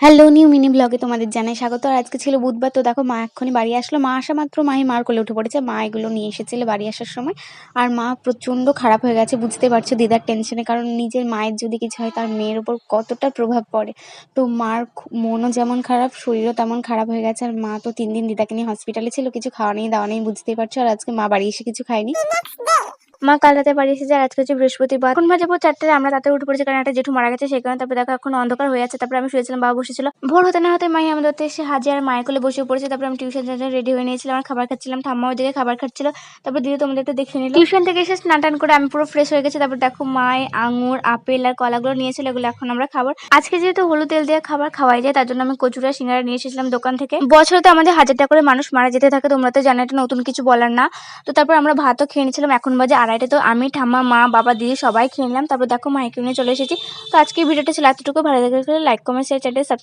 Hello new mini ব্লগে তোমাদের জানাই স্বাগত। আর আজকে ছিল বুধবার, তো দেখো মা এক্ষুনি বাড়ি আসলো। মা আসা মাত্র মাই মার কোলে উঠে পড়েছে। মা এগুলো নিয়ে এসেছিল বাড়ি আসার সময়। আর মা প্রচণ্ড খারাপ হয়ে গেছে, বুঝতে পারছো দিদার টেনশনে, কারণ নিজের মায়ের যদি কিছু হয় তার মেয়ের ওপর কতটা প্রভাব পড়ে। তো মার মনও যেমন খারাপ, শরীরও তেমন খারাপ হয়ে গেছে। আর মা তো 3 দিন দিদাকে নিয়ে হসপিটালে ছিল, কিছু খাওয়া নেই দাওয়া নেই, বুঝতেই পারছো। আর আজকে মা বাড়ি এসে কিছু খায়নি। মা কাল রাতে বাড়ি এসেছে, আর আজকে হচ্ছে বৃহস্পতিবার। এখন বাজে 4টে, আমরা তাতে উঠে পড়েছি কারণ একটা জেঠু মারা গেছে সেই কারণে। তারপরে দেখো এখন অন্ধকার হয়ে আছে। তারপরে আমি শুয়েছিলাম, বাবা বসেছিল। ভোর হতে না হতে মাই আমাদের এসে হাজির, আর মায়ের কোলে বসে পড়েছে। তারপরে আমি টিউশন জন্য রেডি হয়ে নিয়েছিলাম, আর খাবার খাচ্ছিলাম। ঠাম্মা ওইদিকে খাবার খাচ্ছিল। তারপর দিদি তোমাদের একটু দেখে নিল। টিউশন থেকে এসে স্নান টান করে আমি পুরো ফ্রেশ হয়ে গেছি। তারপর দেখো মায় আঙুর, আপেল আর কলাগুলো নিয়েছিল, এগুলো এখন আমরা খাবো। আজকে যেহেতু হলুদ তেল দিয়ে খাবার খাওয়াই যায়, তার জন্য আমি কচুরা সিঙ্গারা নিয়ে এসেছিলাম দোকান থেকে। বছরে তো আমাদের হাজারটা করে মানুষ মারা যেতে থাকে, তোমরা তো জানো, এটা নতুন কিছু বলার না। তো তারপর আমরা ভাতও খেয়ে নিয়েছিলাম। এখন বাজে 2:30। তো আমি, ঠাম্মা, মা, বাবা, দিদি সবাই খেয়ে নিলাম। তারপর দেখো মাইকে নিয়ে চলে এসেছি। তো আজকে ভিডিওটা ছিল এতটুকু। ভালো লাগলে like, comment, share, channel subscribe.